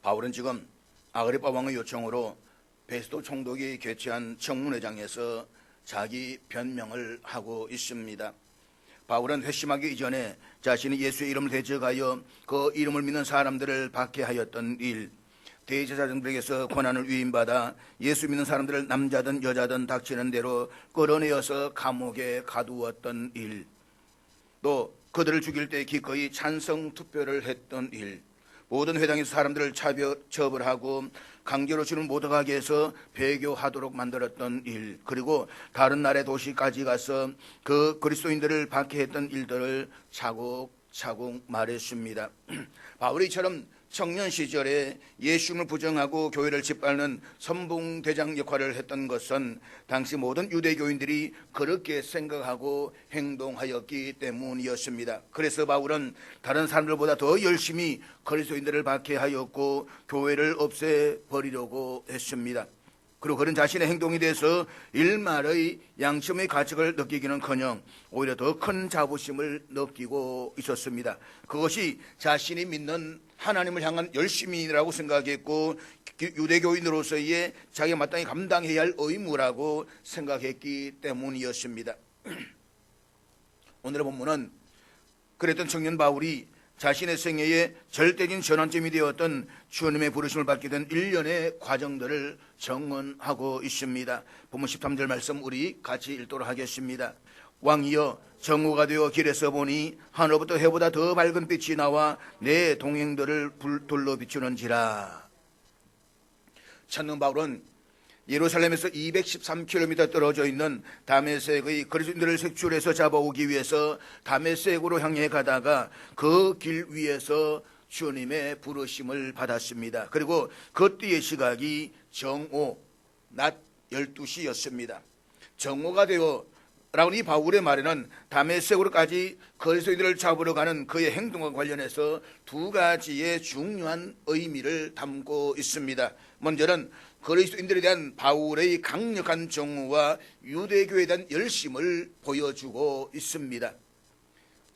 바울은 지금 아그리파 왕의 요청으로 베스도 총독이 개최한 청문회장에서 자기 변명을 하고 있습니다. 바울은 회심하기 이전에 자신이 예수의 이름을 대적하여 그 이름을 믿는 사람들을 박해하였던 일, 대제사장들에게서 권한을 위임받아 예수 믿는 사람들을 남자든 여자든 닥치는 대로 끌어내어서 감옥에 가두었던 일, 또 그들을 죽일 때 기꺼이 찬성 투표를 했던 일, 모든 회당에서 사람들을 처벌하고 강제로 주를 못 가게 해서 배교하도록 만들었던 일, 그리고 다른 나라의 도시까지 가서 그 그리스도인들을 박해했던 일들을 차곡차곡 말했습니다. 바울이 이처럼 청년 시절에 예수님을 부정하고 교회를 짓밟는 선봉대장 역할을 했던 것은 당시 모든 유대교인들이 그렇게 생각하고 행동하였기 때문이었습니다. 그래서 바울은 다른 사람들보다 더 열심히 그리스도인들을 박해하였고 교회를 없애버리려고 했습니다. 그리고 그런 자신의 행동에 대해서 일말의 양심의 가책을 느끼기는커녕 오히려 더 큰 자부심을 느끼고 있었습니다. 그것이 자신이 믿는 하나님을 향한 열심이라고 생각했고 유대교인으로서의 자기가 마땅히 감당해야 할 의무라고 생각했기 때문이었습니다. 오늘의 본문은 그랬던 청년 바울이 자신의 생애의 절대적인 전환점이 되었던 주님의 부르심을 받게 된 일련의 과정들을 정언하고 있습니다. 본문 13절 말씀 우리 같이 읽도록 하겠습니다. 왕이여 정오가 되어 길에서 보니 하늘로부터 해보다 더 밝은 빛이 나와 내 동행들을 불돌로 비추는지라. 청년 바울은 예루살렘에서 213km 떨어져 있는 다메섹의 그리스도인들을 색출해서 잡아오기 위해서 다메섹으로 향해 가다가 그 길 위에서 주님의 부르심을 받았습니다. 그리고 그때의 시각이 정오, 낮 12시였습니다. 정오가 되어 라고 이 바울의 말에는 다메섹으로까지 그리스도인들을 잡으러 가는 그의 행동과 관련해서 두 가지의 중요한 의미를 담고 있습니다. 먼저는 그리스도인들에 대한 바울의 강력한 정오와 유대교에 대한 열심을 보여주고 있습니다.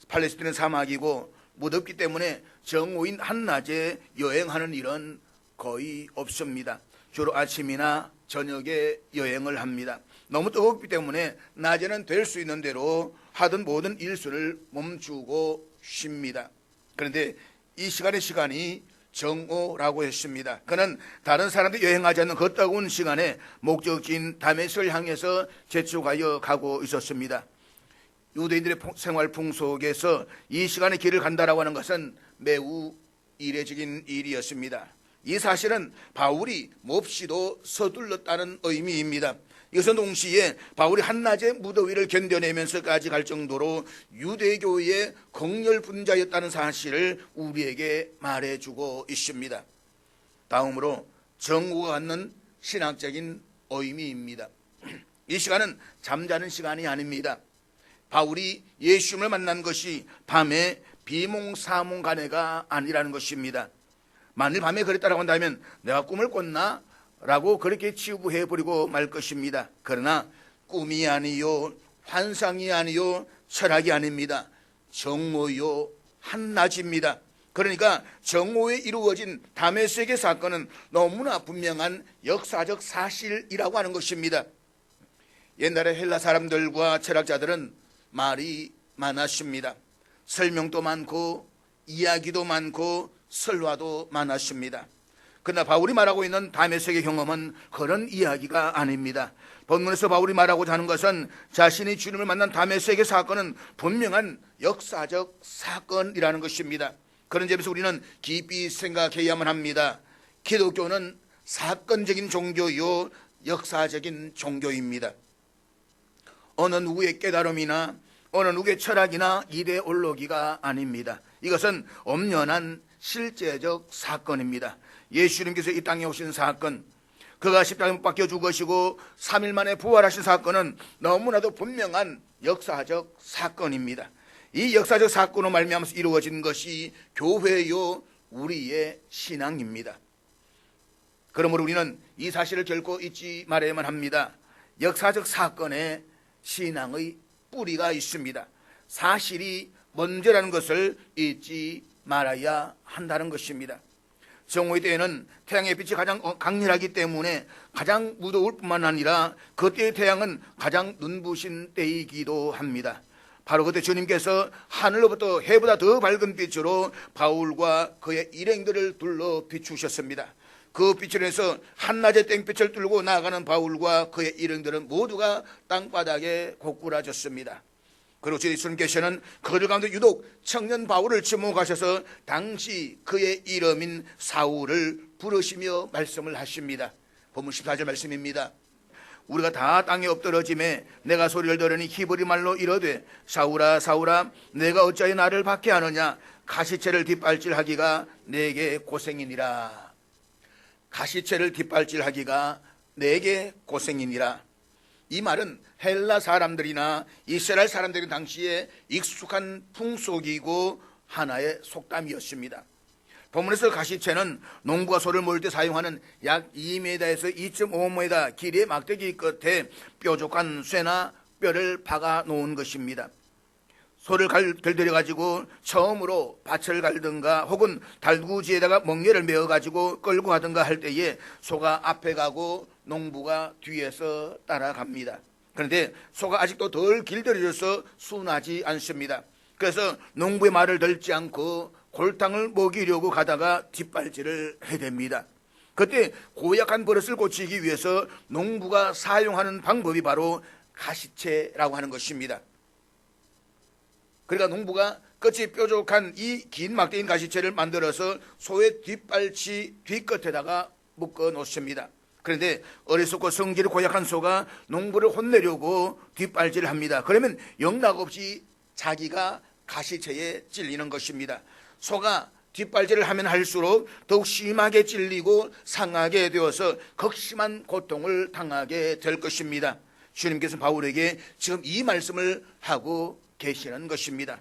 팔레스타인은 사막이고 무덥기 때문에 정오인 한낮에 여행하는 일은 거의 없습니다. 주로 아침이나 저녁에 여행을 합니다. 너무 뜨겁기 때문에 낮에는 될 수 있는 대로 하던 모든 일수를 멈추고 쉽니다. 그런데 이 시간이 정오라고 했습니다. 그는 다른 사람들이 여행하지 않는 그 뜨거운 시간에 목적지인 다메섹을 향해서 재촉하여 가고 있었습니다. 유대인들의 생활 풍속에서 이 시간에 길을 간다라고 하는 것은 매우 이례적인 일이었습니다. 이 사실은 바울이 몹시도 서둘렀다는 의미입니다. 이것은 동시에 바울이 한낮의 무더위를 견뎌내면서까지 갈 정도로 유대교의 극렬 분자였다는 사실을 우리에게 말해주고 있습니다. 다음으로 정오가 갖는 신학적인 의미입니다. 이 시간은 잠자는 시간이 아닙니다. 바울이 예수님을 만난 것이 밤에 비몽사몽간해가 아니라는 것입니다. 만일 밤에 그랬다고 한다면 내가 꿈을 꿨나? 라고 그렇게 치부해버리고 말 것입니다. 그러나 꿈이 아니요 환상이 아니요 철학이 아닙니다. 정오요 한낮입니다. 그러니까 정오에 이루어진 다메섹의 사건은 너무나 분명한 역사적 사실이라고 하는 것입니다. 옛날에 헬라 사람들과 철학자들은 말이 많았습니다. 설명도 많고 이야기도 많고 설화도 많았습니다. 그러나 바울이 말하고 있는 다메섹의 경험은 그런 이야기가 아닙니다. 본문에서 바울이 말하고자 하는 것은 자신이 주님을 만난 다메섹의 사건은 분명한 역사적 사건이라는 것입니다. 그런 점에서 우리는 깊이 생각해야만 합니다. 기독교는 사건적인 종교요 역사적인 종교입니다. 어느 누구의 깨달음이나 어느 누구의 철학이나 이데올로기가 아닙니다. 이것은 엄연한 실제적 사건입니다. 예수님께서 이 땅에 오신 사건, 그가 십자가에 못 박혀 죽으시고 3일 만에 부활하신 사건은 너무나도 분명한 역사적 사건입니다. 이 역사적 사건으로 말미암아서 이루어진 것이 교회요 우리의 신앙입니다. 그러므로 우리는 이 사실을 결코 잊지 말아야만 합니다. 역사적 사건에 신앙의 뿌리가 있습니다. 사실이 먼저라는 것을 잊지 말아야 한다는 것입니다. 정오의 때에는 태양의 빛이 가장 강렬하기 때문에 가장 무더울 뿐만 아니라 그때의 태양은 가장 눈부신 때이기도 합니다. 바로 그때 주님께서 하늘로부터 해보다 더 밝은 빛으로 바울과 그의 일행들을 둘러 비추셨습니다. 그 빛을 인해서 한낮의 땡볕을 뚫고 나아가는 바울과 그의 일행들은 모두가 땅바닥에 고꾸라졌습니다. 그리고 예수님께서는 그들 가운데 유독 청년 바울을 지목하셔서 당시 그의 이름인 사울을 부르시며 말씀을 하십니다. 본문 14절 말씀입니다. 우리가 다 땅에 엎드러짐에 내가 소리를 들으니 히브리 말로 이르되 사울아 사울아 내가 어찌하여 나를 박해하느냐 가시채를 뒷발질하기가 내게 고생이니라. 가시채를 뒷발질하기가 내게 고생이니라. 이 말은 헬라 사람들이나 이스라엘 사람들이 당시에 익숙한 풍속이고 하나의 속담이었습니다. 본문에서 가시채는 농부가 소를 모을 때 사용하는 약 2m에서 2.5m 길이의 막대기 끝에 뾰족한 쇠나 뼈를 박아 놓은 것입니다. 소를 들들여 가지고 처음으로 밭을 갈든가 혹은 달구지에다가 멍에를 메어 가지고 끌고 가든가 할 때에 소가 앞에 가고 농부가 뒤에서 따라갑니다. 그런데 소가 아직도 덜 길들여져서 순하지 않습니다. 그래서 농부의 말을 듣지 않고 골탕을 먹이려고 가다가 뒷발질을 해댑니다. 그때 고약한 버릇을 고치기 위해서 농부가 사용하는 방법이 바로 가시채라고 하는 것입니다. 그러니까 농부가 끝이 뾰족한 이 긴 막대인 가시채를 만들어서 소의 뒷발치 뒤끝에다가 묶어 놓습니다. 그런데 어리석고 성질이 고약한 소가 농부를 혼내려고 뒷발질을 합니다. 그러면 영락없이 자기가 가시채에 찔리는 것입니다. 소가 뒷발질을 하면 할수록 더욱 심하게 찔리고 상하게 되어서 극심한 고통을 당하게 될 것입니다. 주님께서 바울에게 지금 이 말씀을 하고 계시는 것입니다.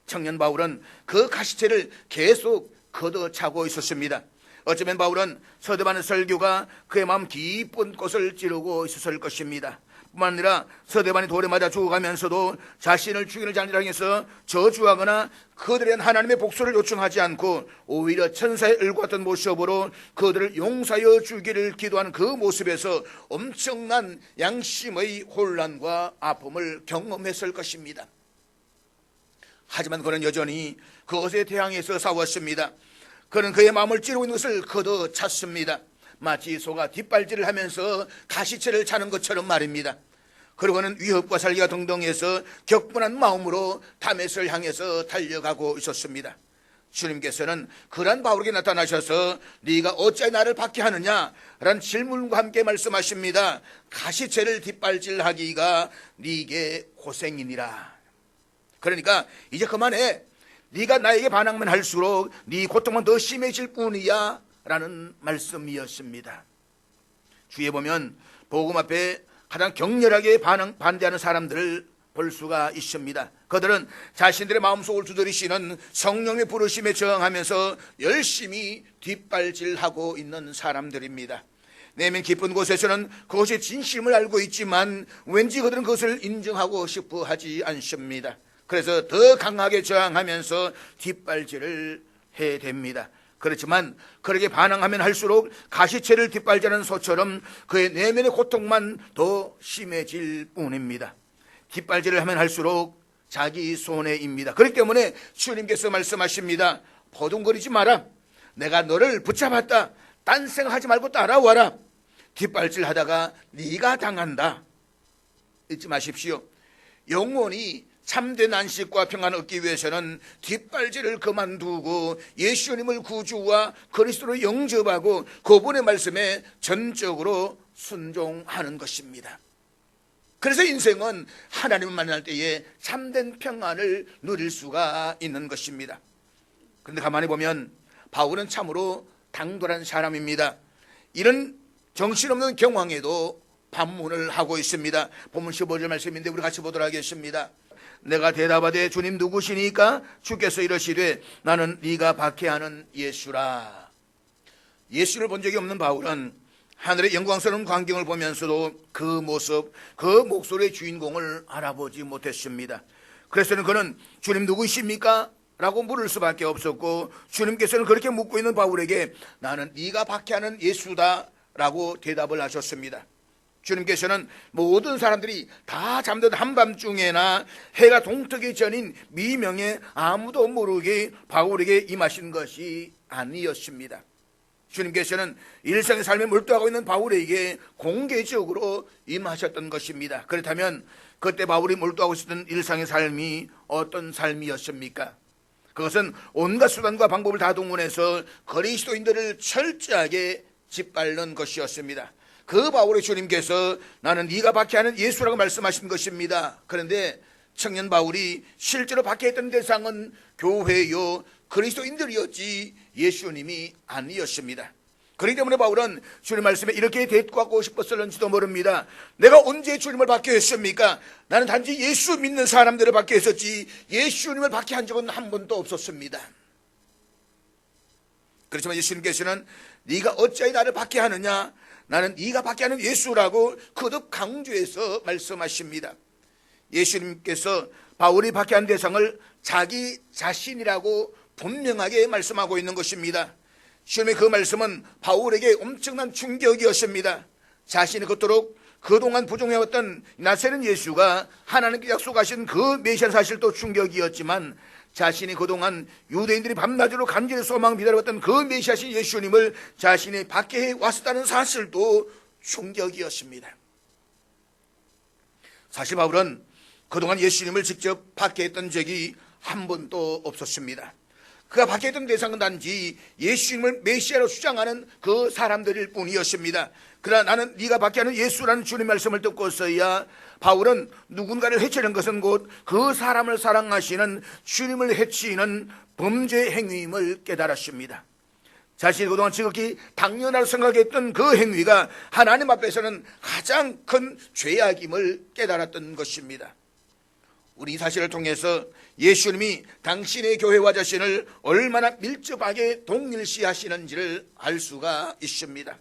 청년 바울은 그 가시채를 계속 걷어차고 있었습니다. 어쩌면 바울은 서대반의 설교가 그의 마음 깊은 곳을 찌르고 있었을 것입니다. 뿐만 아니라 서대반이 돌에 맞아 죽어가면서도 자신을 죽이는 자들을 향해서 저주하거나 그들의 하나님의 복수를 요청하지 않고 오히려 천사의 을과 같은 모습으로 그들을 용서하여 주기를 기도하는 그 모습에서 엄청난 양심의 혼란과 아픔을 경험했을 것입니다. 하지만 그는 여전히 그것에 대항해서 싸웠습니다. 그는 그의 마음을 찌르고 있는 것을 걷어찼습니다. 마치 소가 뒷발질을 하면서 가시채를 차는 것처럼 말입니다. 그리고는 위협과 살기가 등등해서 격분한 마음으로 다메섹을 향해서 달려가고 있었습니다. 주님께서는 그러한 바울에게 나타나셔서 네가 어찌 나를 박해하느냐 라는 질문과 함께 말씀하십니다. 가시채를 뒷발질하기가 네게 고생이니라. 그러니까 이제 그만해. 네가 나에게 반항만 할수록 네 고통은 더 심해질 뿐이야 라는 말씀이었습니다. 주위에 보면 복음 앞에 가장 격렬하게 반대하는 사람들을 볼 수가 있습니다. 그들은 자신들의 마음속을 두드리시는 성령의 부르심에 저항하면서 열심히 뒷발질하고 있는 사람들입니다. 내면 깊은 곳에서는 그것의 진심을 알고 있지만 왠지 그들은 그것을 인정하고 싶어 하지 않습니다. 그래서 더 강하게 저항하면서 뒷발질을 해댑니다. 그렇지만 그렇게 반항하면 할수록 가시채를 뒷발질하는 소처럼 그의 내면의 고통만 더 심해질 뿐입니다. 뒷발질을 하면 할수록 자기 손해입니다. 그렇기 때문에 주님께서 말씀하십니다. 버둥거리지 마라. 내가 너를 붙잡았다. 딴 생각하지 말고 따라와라. 뒷발질하다가 네가 당한다. 잊지 마십시오. 영원히 참된 안식과 평안을 얻기 위해서는 뒷발질을 그만두고 예수님을 구주와 그리스도로 영접하고 그분의 말씀에 전적으로 순종하는 것입니다. 그래서 인생은 하나님을 만날 때에 참된 평안을 누릴 수가 있는 것입니다. 그런데 가만히 보면 바울은 참으로 당돌한 사람입니다. 이런 정신없는 경황에도 반문을 하고 있습니다. 본문 15절 말씀인데 우리 같이 보도록 하겠습니다. 내가 대답하되 주님 누구시니까? 주께서 이러시되 나는 네가 박해하는 예수라. 예수를 본 적이 없는 바울은 하늘의 영광스러운 광경을 보면서도 그 모습, 그 목소리의 주인공을 알아보지 못했습니다. 그래서 그는 주님 누구이십니까? 라고 물을 수밖에 없었고, 주님께서는 그렇게 묻고 있는 바울에게 나는 네가 박해하는 예수다 라고 대답을 하셨습니다. 주님께서는 모든 사람들이 다 잠든 한밤중에나 해가 동트기 전인 미명에 아무도 모르게 바울에게 임하신 것이 아니었습니다. 주님께서는 일상의 삶에 몰두하고 있는 바울에게 공개적으로 임하셨던 것입니다. 그렇다면 그때 바울이 몰두하고 있었던 일상의 삶이 어떤 삶이었습니까? 그것은 온갖 수단과 방법을 다 동원해서 그리스도인들을 철저하게 짓밟는 것이었습니다. 그 바울의 주님께서 나는 네가 박해하는 예수라고 말씀하신 것입니다. 그런데 청년 바울이 실제로 박해했던 대상은 교회요 그리스도인들이었지 예수님이 아니었습니다. 그렇기 때문에 바울은 주님 말씀에 이렇게 대꾸하고 싶었을는지도 모릅니다. 내가 언제 주님을 박해했습니까? 나는 단지 예수 믿는 사람들을 박해했었지 예수님을 박해한 적은 한 번도 없었습니다. 그렇지만 예수님께서는 네가 어찌하여 나를 박해하느냐? 나는 네가 박해하는 예수라고 거듭 강조해서 말씀하십니다. 예수님께서 바울이 박해한 대상을 자기 자신이라고 분명하게 말씀하고 있는 것입니다. 주님의 그 말씀은 바울에게 엄청난 충격이었습니다. 자신이 그토록 그동안 부정해왔던 나세는 예수가 하나님께 약속하신 그 메시아 사실도 충격이었지만, 자신이 그동안 유대인들이 밤낮으로 간절히 소망 기다려왔던 그 메시아신 예수님을 자신이 박해해 왔었다는 사실도 충격이었습니다. 사실 바울은 그동안 예수님을 직접 박해했던 적이 한 번도 없었습니다. 그가 박해했던 대상은 단지 예수님을 메시아로 주장하는 그 사람들일 뿐이었습니다. 그러나 나는 네가 박해하는 예수라는 주님의 말씀을 듣고서야 바울은 누군가를 해치는 것은 곧 그 사람을 사랑하시는 주님을 해치는 범죄 행위임을 깨달았습니다. 자신이 그동안 지극히 당연하다고 생각했던 그 행위가 하나님 앞에서는 가장 큰 죄악임을 깨달았던 것입니다. 우리 이 사실을 통해서 예수님이 당신의 교회와 자신을 얼마나 밀접하게 동일시하시는지를 알 수가 있습니다.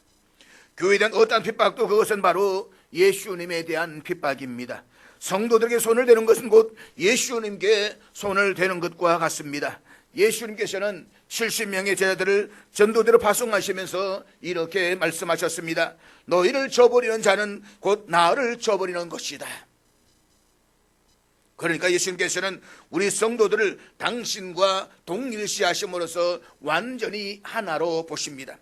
교회에 대한 어떠한 핍박도 그것은 바로 예수님에 대한 핍박입니다. 성도들에게 손을 대는 것은 곧 예수님께 손을 대는 것과 같습니다. 예수님께서는 70명의 제자들을 전도대로 파송하시면서 이렇게 말씀하셨습니다. 너희를 저버리는 자는 곧 나를 저버리는 것이다. 그러니까 예수님께서는 우리 성도들을 당신과 동일시하심으로써 완전히 하나로 보십니다.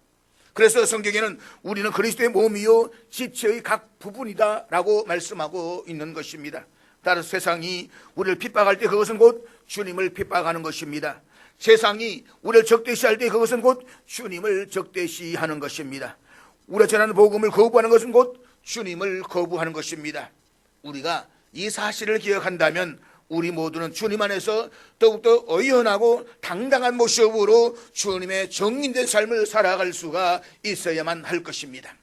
그래서 성경에는 우리는 그리스도의 몸이요 지체의 각 부분이다 라고 말씀하고 있는 것입니다. 따라서 세상이 우리를 핍박할 때 그것은 곧 주님을 핍박하는 것입니다. 세상이 우리를 적대시할 때 그것은 곧 주님을 적대시하는 것입니다. 우리가 전하는 복음을 거부하는 것은 곧 주님을 거부하는 것입니다. 우리가 이 사실을 기억한다면 우리 모두는 주님 안에서 더욱더 의연하고 당당한 모습으로 주님의 정인된 삶을 살아갈 수가 있어야만 할 것입니다.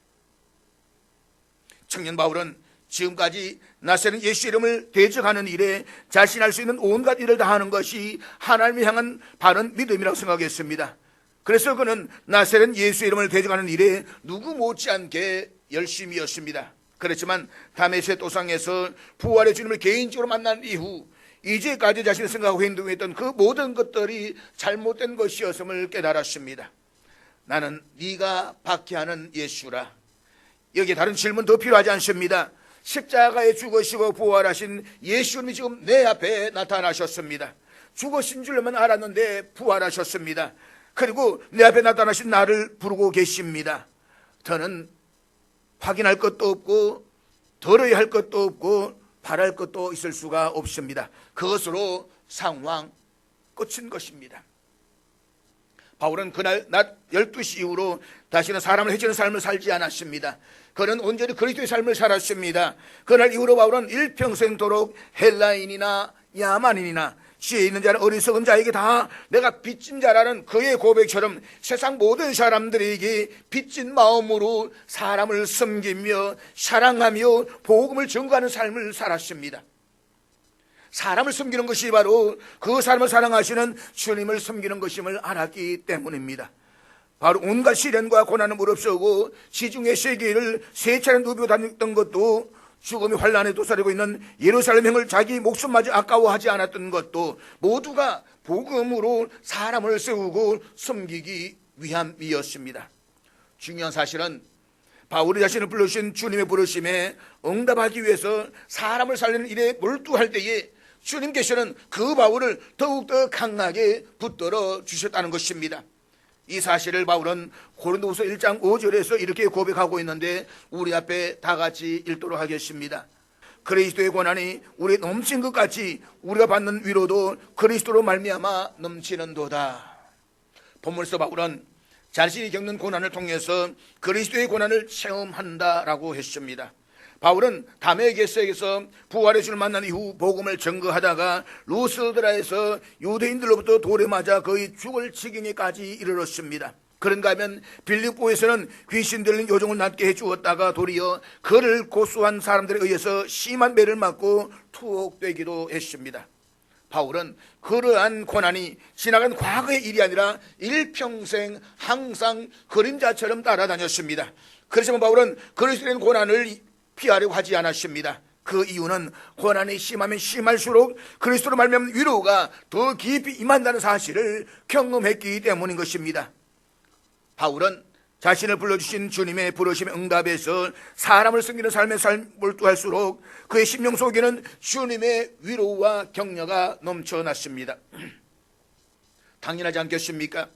청년 바울은 지금까지 나세는 예수 이름을 대적하는 일에 자신할 수 있는 온갖 일을 다하는 것이 하나님을 향한 바른 믿음이라고 생각했습니다. 그래서 그는 나세는 예수 이름을 대적하는 일에 누구 못지않게 열심이었습니다. 그렇지만 다메섹 도상에서 부활의 주님을 개인적으로 만난 이후 이제까지 자신이 생각하고 행동했던 그 모든 것들이 잘못된 것이었음을 깨달았습니다. 나는 네가 박해하는 예수라. 여기에 다른 질문 더 필요하지 않습니다. 십자가에 죽으시고 부활하신 예수님이 지금 내 앞에 나타나셨습니다. 죽으신 줄만 알았는데 부활하셨습니다. 그리고 내 앞에 나타나신 나를 부르고 계십니다. 저는 확인할 것도 없고 덜어야 할 것도 없고 바랄 것도 있을 수가 없습니다. 그것으로 상황 끝인 것입니다. 바울은 그날 낮 12시 이후로 다시는 사람을 해치는 삶을 살지 않았습니다. 그는 온전히 그리스도의 삶을 살았습니다. 그날 이후로 바울은 일평생도록 헬라인이나 야만인이나 지혜 있는 자는 어리석은 자에게 다 내가 빚진 자라는 그의 고백처럼 세상 모든 사람들에게 빚진 마음으로 사람을 섬기며 사랑하며 복음을 전가하는 삶을 살았습니다. 사람을 섬기는 것이 바로 그 사람을 사랑하시는 주님을 섬기는 것임을 알았기 때문입니다. 바로 온갖 시련과 고난을 무릅쓰고 시중의 세계를 세 차례 누비고 다녔던 것도, 죽음이 환란에 도사리고 있는 예루살렘 행을 자기 목숨마저 아까워하지 않았던 것도 모두가 복음으로 사람을 세우고 섬기기 위함이었습니다. 중요한 사실은 바울이 자신을 불러주신 주님의 부르심에 응답하기 위해서 사람을 살리는 일에 몰두할 때에 주님께서는 그 바울을 더욱더 강하게 붙들어 주셨다는 것입니다. 이 사실을 바울은 고린도후서 1장 5절에서 이렇게 고백하고 있는데 우리 앞에 다 같이 읽도록 하겠습니다. 그리스도의 고난이 우리에 넘친 것 같이 우리가 받는 위로도 그리스도로 말미암아 넘치는도다. 본문에서 바울은 자신이 겪는 고난을 통해서 그리스도의 고난을 체험한다라고 했습니다. 바울은 다메섹에서 부활의 주를 만난 이후 복음을 전거하다가 루스드라에서 유대인들로부터 돌에 맞아 거의 죽을 지경에까지 이르렀습니다. 그런가 하면 빌립보에서는 귀신 들린 요정을 낫게 해주었다가 도리어 그를 고소한 사람들에 의해서 심한 매를 맞고 투옥되기도 했습니다. 바울은 그러한 고난이 지나간 과거의 일이 아니라 일평생 항상 그림자처럼 따라다녔습니다. 그렇지만 바울은 그리스도의 고난을 피하려고 하지 않았습니다. 그 이유는 고난이 심하면 심할수록 그리스도로 말미암은 위로가 더 깊이 임한다는 사실을 경험했기 때문인 것입니다. 바울은 자신을 불러주신 주님의 부르심의 응답에서 사람을 섬기는 삶에 몰두할수록 그의 심령 속에는 주님의 위로와 격려가 넘쳐났습니다. 당연하지 않겠습니까?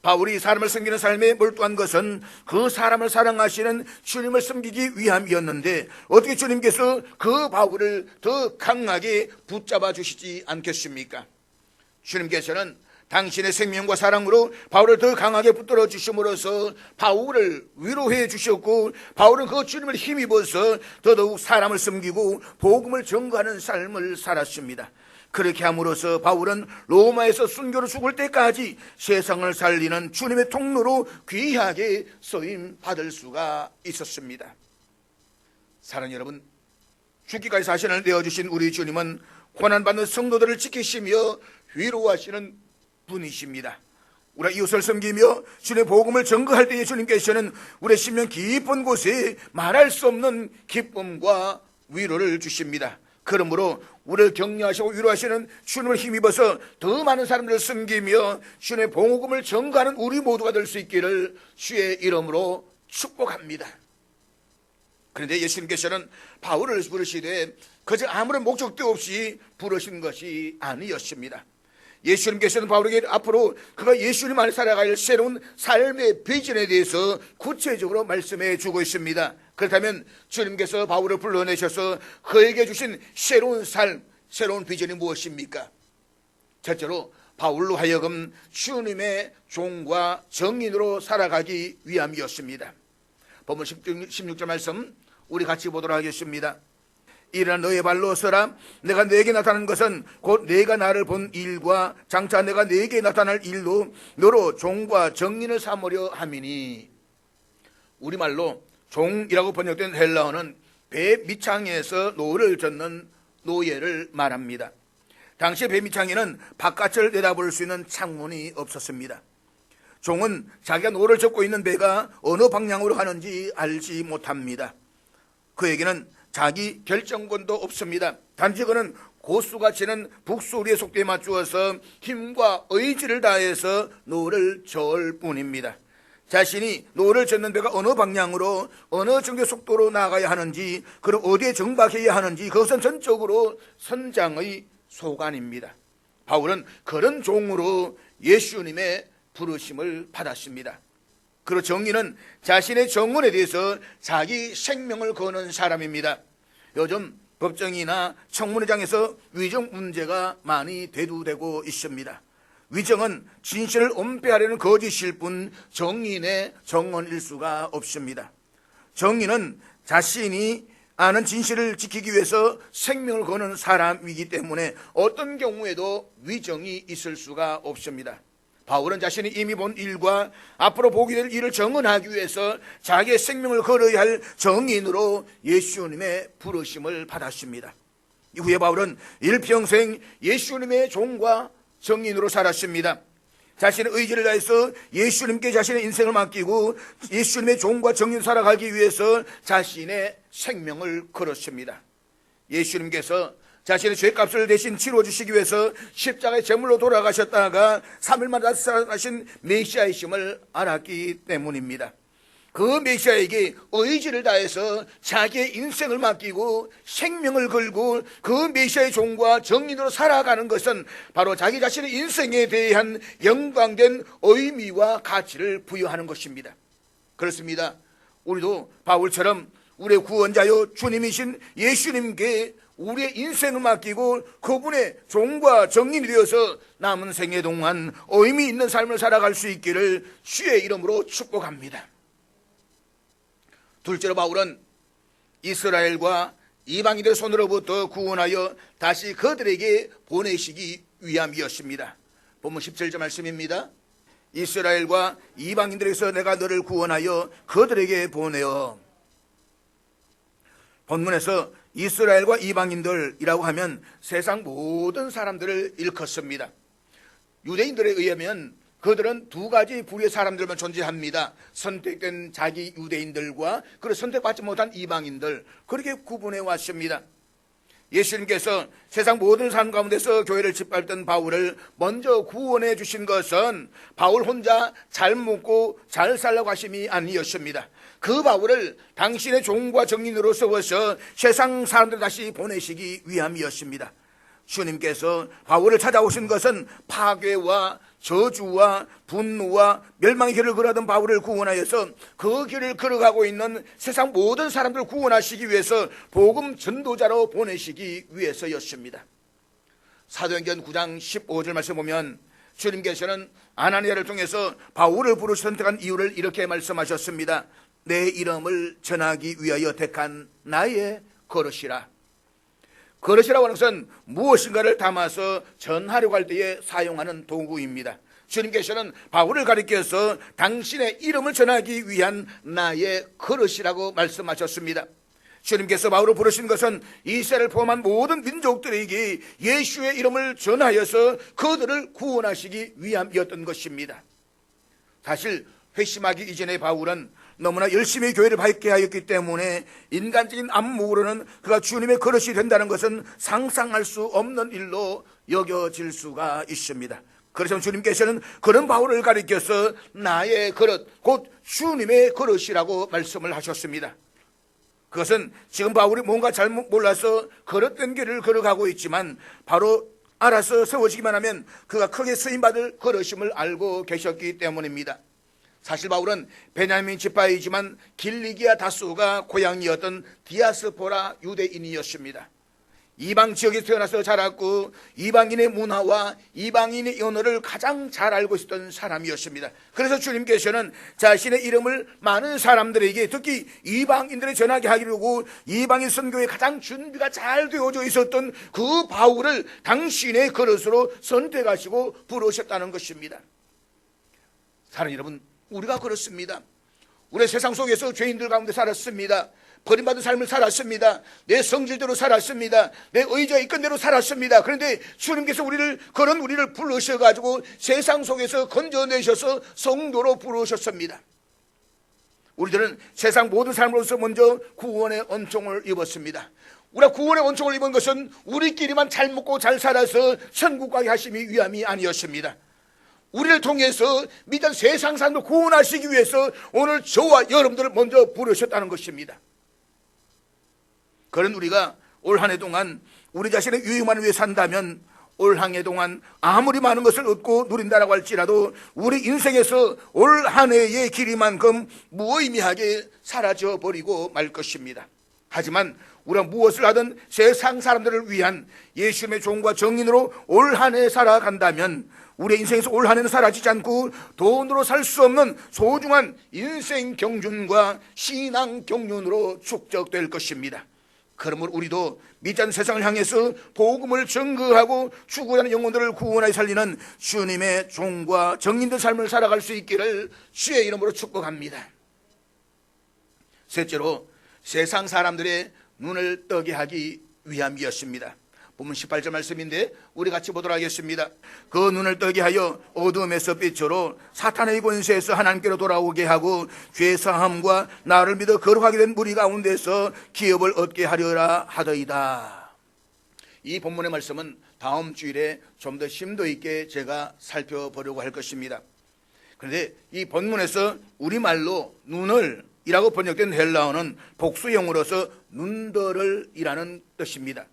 바울이 사람을 섬기는 삶에 몰두한 것은 그 사람을 사랑하시는 주님을 섬기기 위함이었는데 어떻게 주님께서 그 바울을 더 강하게 붙잡아 주시지 않겠습니까? 주님께서는 당신의 생명과 사랑으로 바울을 더 강하게 붙들어 주심으로써 바울을 위로해 주셨고 바울은 그 주님을 힘입어서 더더욱 사람을 섬기고 복음을 전거하는 삶을 살았습니다. 그렇게 함으로써 바울은 로마에서 순교로 죽을 때까지 세상을 살리는 주님의 통로로 귀하게 쓰임 받을 수가 있었습니다. 사랑하는 여러분, 죽기까지 자신을 내어주신 우리 주님은 고난받는 성도들을 지키시며 위로하시는 분이십니다. 우리가 이웃을 섬기며 주님의 복음을 전거할 때에 주님께서는 우리의 심령 깊은 곳에 말할 수 없는 기쁨과 위로를 주십니다. 그러므로 우리를 격려하시고 위로하시는 주님을 힘입어서 더 많은 사람들을 섬기며 주님의 복음을 전거하는 우리 모두가 될 수 있기를 주의 이름으로 축복합니다. 그런데 예수님께서는 바울을 부르시되 그저 아무런 목적도 없이 부르신 것이 아니었습니다. 예수님께서는 바울에게 앞으로 그가 예수님 안에 살아갈 새로운 삶의 비전에 대해서 구체적으로 말씀해 주고 있습니다. 그렇다면 주님께서 바울을 불러내셔서 그에게 주신 새로운 삶, 새로운 비전이 무엇입니까? 첫째로 바울로 하여금 주님의 종과 정인으로 살아가기 위함이었습니다. 본문 16절 말씀 우리 같이 보도록 하겠습니다. 일어나 너의 발로 서라. 내가 네게 나타난 것은 곧 네가 나를 본 일과 장차 내가 네게 나타날 일로 너로 종과 정인을 삼으려 함이니. 우리말로 종이라고 번역된 헬라어는 배 밑창에서 노를 젓는 노예를 말합니다. 당시 배 밑창에는 바깥을 내다볼 수 있는 창문이 없었습니다. 종은 자기가 노를 젓고 있는 배가 어느 방향으로 가는지 알지 못합니다. 그에게는 자기 결정권도 없습니다. 단지 그는 고수가 치는 북소리의 속도에 맞추어서 힘과 의지를 다해서 노를 저을 뿐입니다. 자신이 노를 젓는 배가 어느 방향으로 어느 정도의 속도로 나가야 하는지 그리고 어디에 정박해야 하는지 그것은 전적으로 선장의 소관입니다. 바울은 그런 종으로 예수님의 부르심을 받았습니다. 그리고 정의는 자신의 정언에 대해서 자기 생명을 거는 사람입니다. 요즘 법정이나 청문회장에서 위정 문제가 많이 대두되고 있습니다. 위정은 진실을 은폐하려는 거짓일 뿐 정인의 정언일 수가 없습니다. 정인은 자신이 아는 진실을 지키기 위해서 생명을 거는 사람이기 때문에 어떤 경우에도 위정이 있을 수가 없습니다. 바울은 자신이 이미 본 일과 앞으로 보게 될 일을 정언하기 위해서 자기의 생명을 걸어야 할 정인으로 예수님의 부르심을 받았습니다. 이후에 바울은 일평생 예수님의 종과 정인으로 살았습니다. 자신의 의지를 다해서 예수님께 자신의 인생을 맡기고 예수님의 종과 정인으로 살아가기 위해서 자신의 생명을 걸었습니다. 예수님께서 자신의 죄값을 대신 치러주시기 위해서 십자가의 제물로 돌아가셨다가 3일 만에 살아나신 메시아이심을 알았기 때문입니다. 그 메시아에게 의지를 다해서 자기의 인생을 맡기고 생명을 걸고 그 메시아의 종과 정인으로 살아가는 것은 바로 자기 자신의 인생에 대한 영광된 의미와 가치를 부여하는 것입니다. 그렇습니다. 우리도 바울처럼 우리의 구원자요 주님이신 예수님께 우리의 인생을 맡기고 그분의 종과 정인이 되어서 남은 생애 동안 의미 있는 삶을 살아갈 수 있기를 주의 이름으로 축복합니다. 둘째로 바울은 이스라엘과 이방인들의 손으로부터 구원하여 다시 그들에게 보내시기 위함이었습니다. 본문 17절 말씀입니다. 이스라엘과 이방인들에게서 내가 너를 구원하여 그들에게 보내어. 본문에서 이스라엘과 이방인들이라고 하면 세상 모든 사람들을 일컫습니다. 유대인들에 의하면 그들은 두 가지 부류의 사람들만 존재합니다. 선택된 자기 유대인들과 그리고 선택받지 못한 이방인들, 그렇게 구분해 왔습니다. 예수님께서 세상 모든 사람 가운데서 교회를 짓밟던 바울을 먼저 구원해 주신 것은 바울 혼자 잘 먹고 잘 살라고 하심이 아니었습니다. 그 바울을 당신의 종과 정인으로 세워서 세상 사람들 다시 보내시기 위함이었습니다. 주님께서 바울을 찾아오신 것은 파괴와 저주와 분노와 멸망의 길을 걸어가던 바울을 구원하여서 그 길을 걸어가고 있는 세상 모든 사람들을 구원하시기 위해서 복음 전도자로 보내시기 위해서였습니다. 사도행전 9장 15절 말씀 보면 주님께서는 아나니아를 통해서 바울을 부르시 선택한 이유를 이렇게 말씀하셨습니다. 내 이름을 전하기 위하여 택한 나의 거릇이라. 거릇이라고 하는 것은 무엇인가를 담아서 전하려고 할 때에 사용하는 도구입니다. 주님께서는 바울을 가리켜서 당신의 이름을 전하기 위한 나의 거릇이라고 말씀하셨습니다. 주님께서 바울을 부르신 것은 이스라엘을 포함한 모든 민족들에게 예수의 이름을 전하여서 그들을 구원하시기 위함이었던 것입니다. 사실 회심하기 이전에 바울은 너무나 열심히 교회를 밝게 하였기 때문에 인간적인 안목으로는 그가 주님의 그릇이 된다는 것은 상상할 수 없는 일로 여겨질 수가 있습니다. 그래서 주님께서는 그런 바울을 가리켜서 나의 그릇, 곧 주님의 그릇이라고 말씀을 하셨습니다. 그것은 지금 바울이 뭔가 잘못 몰라서 그릇된 길을 걸어가고 있지만 바로 알아서 세워지기만 하면 그가 크게 쓰임받을 그릇임을 알고 계셨기 때문입니다. 사실 바울은 베냐민 지파이지만 길리기아 다소가 고향이었던 디아스포라 유대인이었습니다. 이방 지역에 태어나서 자랐고 이방인의 문화와 이방인의 언어를 가장 잘 알고 있었던 사람이었습니다. 그래서 주님께서는 자신의 이름을 많은 사람들에게, 특히 이방인들에 전하게 하려고 이방인 선교에 가장 준비가 잘 되어져 있었던 그 바울을 당신의 그릇으로 선택하시고 부르셨다는 것입니다. 사랑하는 여러분, 우리가 그렇습니다. 우리 세상 속에서 죄인들 가운데 살았습니다. 버림받은 삶을 살았습니다. 내 성질대로 살았습니다. 내 의지가 이끈 대로 살았습니다. 그런데 주님께서 그런 우리를 부르셔가지고 세상 속에서 건져내셔서 성도로 부르셨습니다. 우리들은 세상 모든 삶으로서 먼저 구원의恩총을 입었습니다. 우리가 구원의恩총을 입은 것은 우리끼리만 잘 먹고 잘 살아서 천국 가게 하심이 위함이 아니었습니다. 우리를 통해서 믿은 세상 사람들 구원하시기 위해서 오늘 저와 여러분들을 먼저 부르셨다는 것입니다. 그런 우리가 올 한 해 동안 우리 자신의 유익만을 위해 산다면 올 한 해 동안 아무리 많은 것을 얻고 누린다라고 할지라도 우리 인생에서 올 한 해의 길이만큼 무의미하게 사라져 버리고 말 것입니다. 하지만 우리가 무엇을 하든 세상 사람들을 위한 예수님의 종과 정인으로 올 한 해 살아간다면 우리의 인생에서 올 한 해는 사라지지 않고 돈으로 살 수 없는 소중한 인생 경륜과 신앙 경륜으로 축적될 것입니다. 그러므로 우리도 믿지 않는 세상을 향해서 복음을 증거하고 추구하는 하는 영혼들을 구원하여 살리는 주님의 종과 정인된 삶을 살아갈 수 있기를 주의 이름으로 축복합니다. 셋째로 세상 사람들의 눈을 뜨게 하기 위함이었습니다. 본문 18절 말씀인데 우리 같이 보도록 하겠습니다. 그 눈을 뜨게 하여 어둠에서 빛으로 사탄의 권세에서 하나님께로 돌아오게 하고 죄사함과 나를 믿어 거룩하게 된 무리 가운데서 기업을 얻게 하려라 하더이다. 이 본문의 말씀은 다음 주일에 좀 더 심도 있게 제가 살펴보려고 할 것입니다. 그런데 이 본문에서 우리말로 눈을 이라고 번역된 헬라어는 복수형으로서 눈더를 이라는 뜻입니다.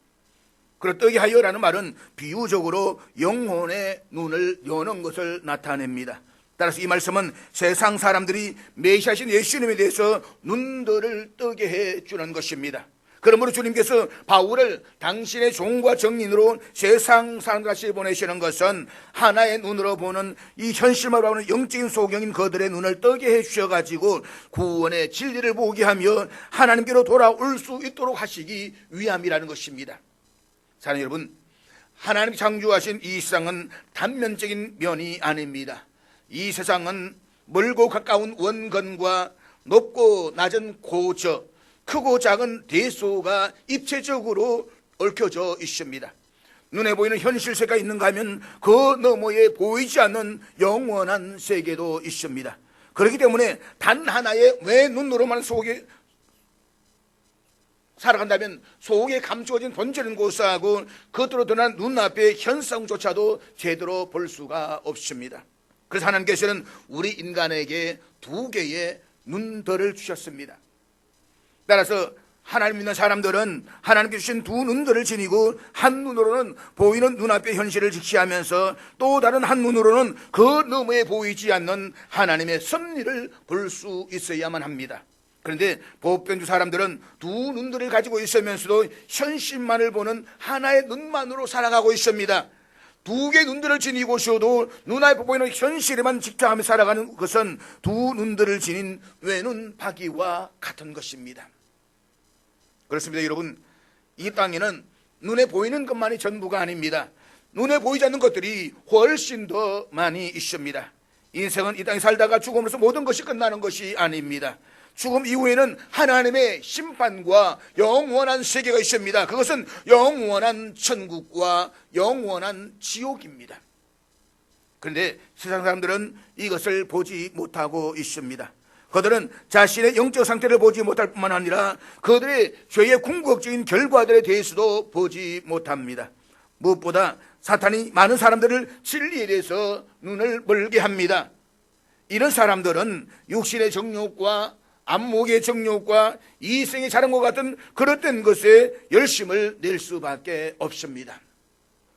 그리고 뜨게 하여라는 말은 비유적으로 영혼의 눈을 여는 것을 나타냅니다. 따라서 이 말씀은 세상 사람들이 메시아신 예수님에 대해서 눈들을 뜨게 해주는 것입니다. 그러므로 주님께서 바울을 당신의 종과 정인으로 세상 사람들까지 보내시는 것은 하나의 눈으로 보는 이 현실만 보는 영적인 소경인 그들의 눈을 뜨게 해주셔가지고 구원의 진리를 보게 하며 하나님께로 돌아올 수 있도록 하시기 위함이라는 것입니다. 사랑하는 여러분, 하나님이 창조하신 이 세상은 단면적인 면이 아닙니다. 이 세상은 멀고 가까운 원근과 높고 낮은 고저, 크고 작은 대소가 입체적으로 얽혀져 있습니다. 눈에 보이는 현실 세계가 있는가 하면 그 너머에 보이지 않는 영원한 세계도 있습니다. 그렇기 때문에 단 하나의 왜 눈으로만 속에 살아간다면 속에 감추어진 본질은 고사하고 겉으로 드러난 눈앞의 현상조차도 제대로 볼 수가 없습니다. 그래서 하나님께서는 우리 인간에게 두 개의 눈들을 주셨습니다. 따라서 하나님 믿는 사람들은 하나님께 주신 두 눈들을 지니고 한 눈으로는 보이는 눈앞의 현실을 직시하면서 또 다른 한 눈으로는 그 너머에 보이지 않는 하나님의 섭리를 볼 수 있어야만 합니다. 그런데 보편주 사람들은 두 눈들을 가지고 있으면서도 현실만을 보는 하나의 눈만으로 살아가고 있습니다. 두 개의 눈들을 지니고 있어도 눈앞에 보이는 현실에만 집착하며 살아가는 것은 두 눈들을 지닌 외눈 파기와 같은 것입니다. 그렇습니다. 여러분, 이 땅에는 눈에 보이는 것만이 전부가 아닙니다. 눈에 보이지 않는 것들이 훨씬 더 많이 있습니다. 인생은 이 땅에 살다가 죽음으로써 모든 것이 끝나는 것이 아닙니다. 죽음 이후에는 하나님의 심판과 영원한 세계가 있습니다. 그것은 영원한 천국과 영원한 지옥입니다. 그런데 세상 사람들은 이것을 보지 못하고 있습니다. 그들은 자신의 영적 상태를 보지 못할 뿐만 아니라 그들의 죄의 궁극적인 결과들에 대해서도 보지 못합니다. 무엇보다 사탄이 많은 사람들을 진리에 대해서 눈을 멀게 합니다. 이런 사람들은 육신의 정욕과 안목의 정욕과 이생의 자랑과 같은 그릇된 것에 열심을 낼 수밖에 없습니다.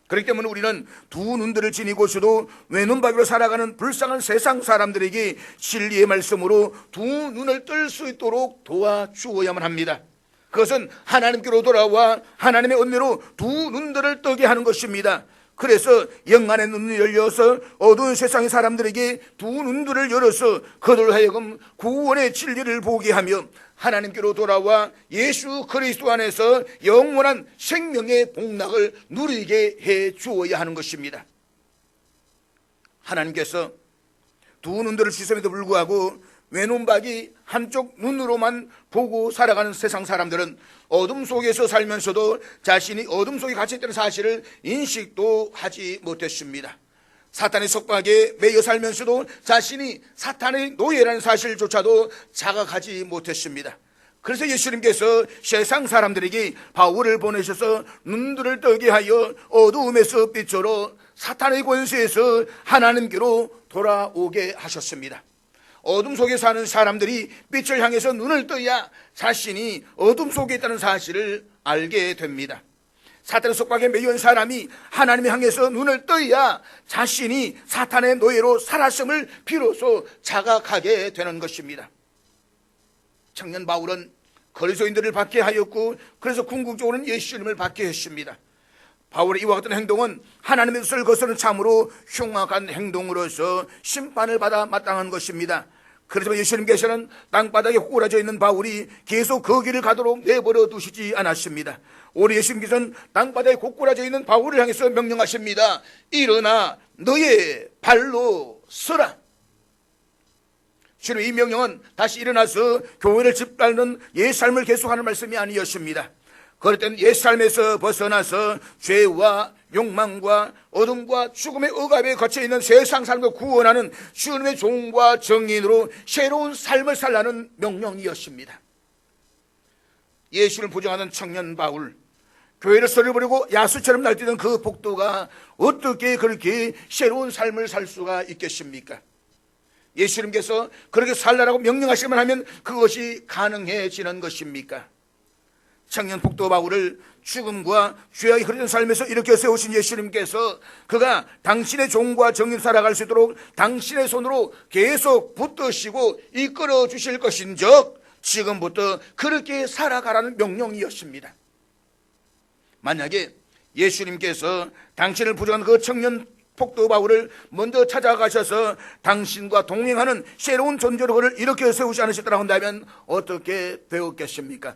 그렇기 때문에 우리는 두 눈들을 지니고서도 외눈박이로 살아가는 불쌍한 세상 사람들에게 진리의 말씀으로 두 눈을 뜰 수 있도록 도와주어야만 합니다. 그것은 하나님께로 돌아와 하나님의 은혜로 두 눈들을 뜨게 하는 것입니다. 그래서 영안의 눈이 열려서 어두운 세상의 사람들에게 두 눈들을 열어서 그들로 하여금 구원의 진리를 보게 하며 하나님께로 돌아와 예수 그리스도 안에서 영원한 생명의 복락을 누리게 해 주어야 하는 것입니다. 하나님께서 두 눈들을 주심에도 불구하고 외눈박이 한쪽 눈으로만 보고 살아가는 세상 사람들은 어둠 속에서 살면서도 자신이 어둠 속에 갇혀있다는 사실을 인식도 하지 못했습니다. 사탄의 속박에 매여 살면서도 자신이 사탄의 노예라는 사실조차도 자각하지 못했습니다. 그래서 예수님께서 세상 사람들에게 바울을 보내셔서 눈들을 뜨게 하여 어두움에서 빛으로 사탄의 권세에서 하나님께로 돌아오게 하셨습니다. 어둠 속에 사는 사람들이 빛을 향해서 눈을 떠야 자신이 어둠 속에 있다는 사실을 알게 됩니다. 사탄의 속박에 매여있는 사람이 하나님을 향해서 눈을 떠야 자신이 사탄의 노예로 살았음을 비로소 자각하게 되는 것입니다. 청년 바울은 거리소인들을 받게 하였고 그래서 궁극적으로는 예수님을 받게 했습니다. 바울의 이와 같은 행동은 하나님의 뜻을 거스르는 참으로 흉악한 행동으로서 심판을 받아 마땅한 것입니다. 그렇지만 예수님께서는 땅바닥에 꼬라져 있는 바울이 계속 그 길을 가도록 내버려 두시지 않았습니다. 오늘 예수님께서는 땅바닥에 고꾸라져 있는 바울을 향해서 명령하십니다. 일어나 너의 발로 서라. 주님의 이 명령은 다시 일어나서 교회를 짓밟는 옛삶을 계속하는 말씀이 아니었습니다. 그럴 때는 옛삶에서 벗어나서 죄와 욕망과 어둠과 죽음의 억압에 갇혀있는 세상 삶을 구원하는 주님의 종과 정인으로 새로운 삶을 살라는 명령이었습니다. 예수를 부정하는 청년 바울, 교회를 썰어버리고 야수처럼 날뛰던 그 복도가 어떻게 그렇게 새로운 삶을 살 수가 있겠습니까? 예수님께서 그렇게 살라라고 명령하시기만 하면 그것이 가능해지는 것입니까? 청년 복도 바울을 죽음과 죄악이 흐르는 삶에서 일으켜 세우신 예수님께서 그가 당신의 종과 정의로 살아갈 수 있도록 당신의 손으로 계속 붙드시고 이끌어 주실 것인즉 지금부터 그렇게 살아가라는 명령이었습니다. 만약에 예수님께서 당신을 부정한 그 청년 폭도 바울을 먼저 찾아가셔서 당신과 동행하는 새로운 존재로 그를 일으켜 세우지 않으셨다고 한다면 어떻게 되었겠습니까?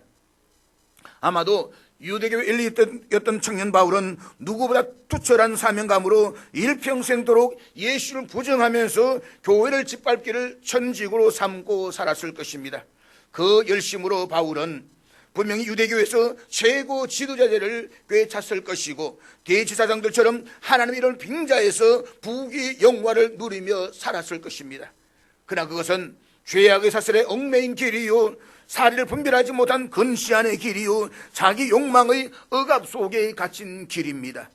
아마도 유대교의 엘리트였던 청년 바울은 누구보다 투철한 사명감으로 일평생도록 예수를 부정하면서 교회를 짓밟기를 천직으로 삼고 살았을 것입니다. 그 열심으로 바울은 분명히 유대교에서 최고 지도자들을 꿰찼을 것이고 대제사장들처럼 하나님의 이런 빙자에서 부귀 영화를 누리며 살았을 것입니다. 그러나 그것은 죄악의 사슬에 얽매인 길이요, 사리를 분별하지 못한 근시안의 길이요, 자기 욕망의 억압 속에 갇힌 길입니다.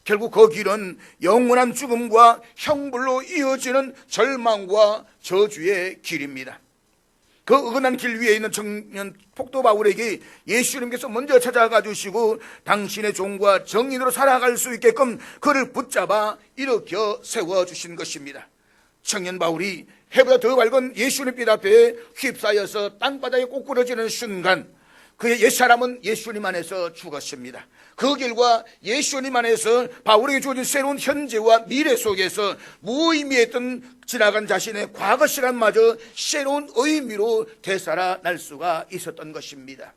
결국 그 길은 영원한 죽음과 형벌로 이어지는 절망과 저주의 길입니다. 그 어긋난 길 위에 있는 청년 폭도 바울에게 예수님께서 먼저 찾아가 주시고 당신의 종과 정인으로 살아갈 수 있게끔 그를 붙잡아 일으켜 세워주신 것입니다. 청년 바울이 해보다 더 밝은 예수님 빛 앞에 휩싸여서 땅바닥에 꼬꾸러지는 순간 그의 옛사람은 예수님 안에서 죽었습니다. 그 길과 예수님 안에서 바울에게 주어진 새로운 현재와 미래 속에서 무의미했던 지나간 자신의 과거 시간마저 새로운 의미로 되살아날 수가 있었던 것입니다.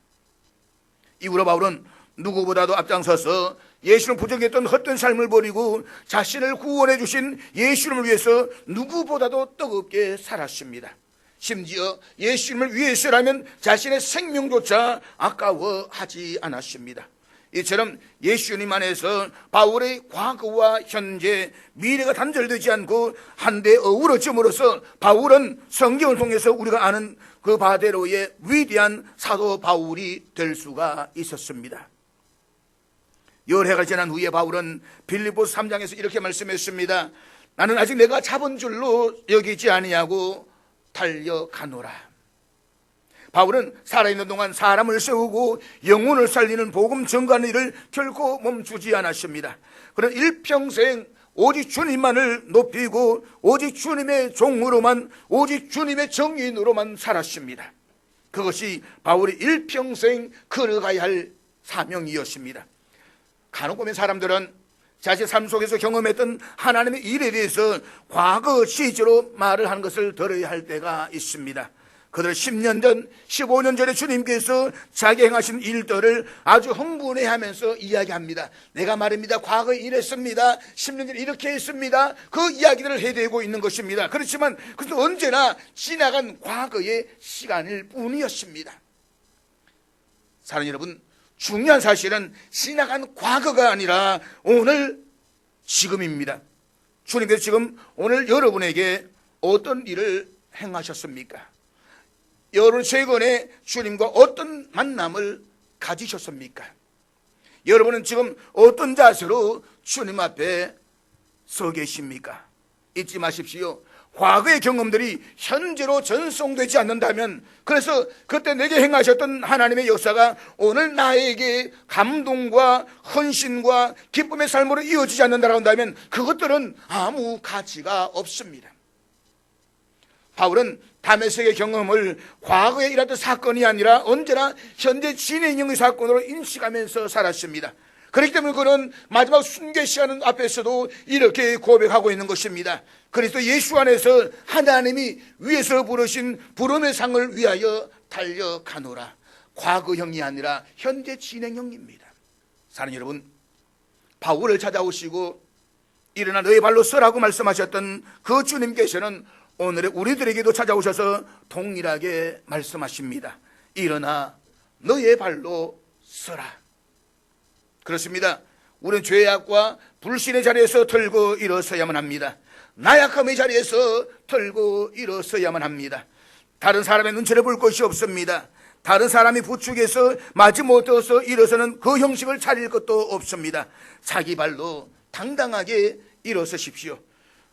이후로 바울은 누구보다도 앞장서서 예수를 부정했던 헛된 삶을 버리고 자신을 구원해 주신 예수님을 위해서 누구보다도 뜨겁게 살았습니다. 심지어 예수님을 위해서라면 자신의 생명조차 아까워하지 않았습니다. 이처럼 예수님 안에서 바울의 과거와 현재, 미래가 단절되지 않고 한데 어우러짐으로써 바울은 성경을 통해서 우리가 아는 그 바대로의 위대한 사도 바울이 될 수가 있었습니다. 열해가 지난 후에 바울은 빌립보서 3장에서 이렇게 말씀했습니다. 나는 아직 내가 잡은 줄로 여기지 아니하고 달려가노라. 바울은 살아있는 동안 사람을 세우고 영혼을 살리는 복음 전가하는 일을 결코 멈추지 않았습니다. 그는 일평생 오직 주님만을 높이고 오직 주님의 종으로만, 오직 주님의 정인으로만 살았습니다. 그것이 바울이 일평생 걸어가야 할 사명이었습니다. 간혹 보면 사람들은 자신의 삶 속에서 경험했던 하나님의 일에 대해서 과거 시제로 말을 하는 것을 들어야 할 때가 있습니다. 그들 10년 전, 15년 전에 주님께서 자기 행하신 일들을 아주 흥분해하면서 이야기합니다. 내가 말입니다, 과거에 이랬습니다, 10년 전에 이렇게 했습니다, 그 이야기들을 해대고 있는 것입니다. 그렇지만 그것은 언제나 지나간 과거의 시간일 뿐이었습니다. 사랑하는 여러분, 중요한 사실은 지나간 과거가 아니라 오늘 지금입니다. 주님께서 지금 오늘 여러분에게 어떤 일을 행하셨습니까? 여러분 최근에 주님과 어떤 만남을 가지셨습니까? 여러분은 지금 어떤 자세로 주님 앞에 서 계십니까? 잊지 마십시오. 과거의 경험들이 현재로 전송되지 않는다면, 그래서 그때 내게 행하셨던 하나님의 역사가 오늘 나에게 감동과 헌신과 기쁨의 삶으로 이어지지 않는다고 한다면 그것들은 아무 가치가 없습니다. 바울은 다메섹의 경험을 과거에 일어났던 사건이 아니라 언제나 현재 진행형의 사건으로 인식하면서 살았습니다. 그렇기 때문에 그는 마지막 순교 시간 앞에서도 이렇게 고백하고 있는 것입니다. 그리스도 예수 안에서 하나님이 위에서 부르신 부름의 상을 위하여 달려가노라. 과거형이 아니라 현재 진행형입니다. 사랑하는 여러분, 바울을 찾아오시고 일어나 너의 발로 서라고 말씀하셨던 그 주님께서는 오늘의 우리들에게도 찾아오셔서 동일하게 말씀하십니다. 일어나 너의 발로 서라. 그렇습니다. 우리는 죄악과 불신의 자리에서 들고 일어서야만 합니다. 나약함의 자리에서 들고 일어서야만 합니다. 다른 사람의 눈치를 볼 것이 없습니다. 다른 사람이 부축해서 마지못해서 일어서는 그 형식을 차릴 것도 없습니다. 자기 발로 당당하게 일어서십시오.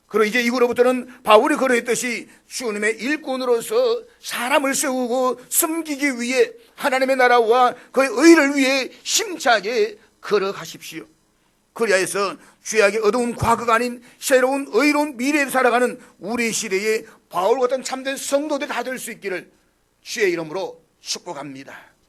그리고 이제 이후로부터는 바울이 그러했듯이 주님의 일꾼으로서 사람을 세우고 섬기기 위해 하나님의 나라와 그의 의를 위해 힘차게 걸어가십시오. 그리하여서 죄악의 어두운 과거가 아닌 새로운 의로운 미래를 살아가는 우리 시대의 바울 같은 참된 성도들 다 될 수 있기를 주의 이름으로 축복합니다.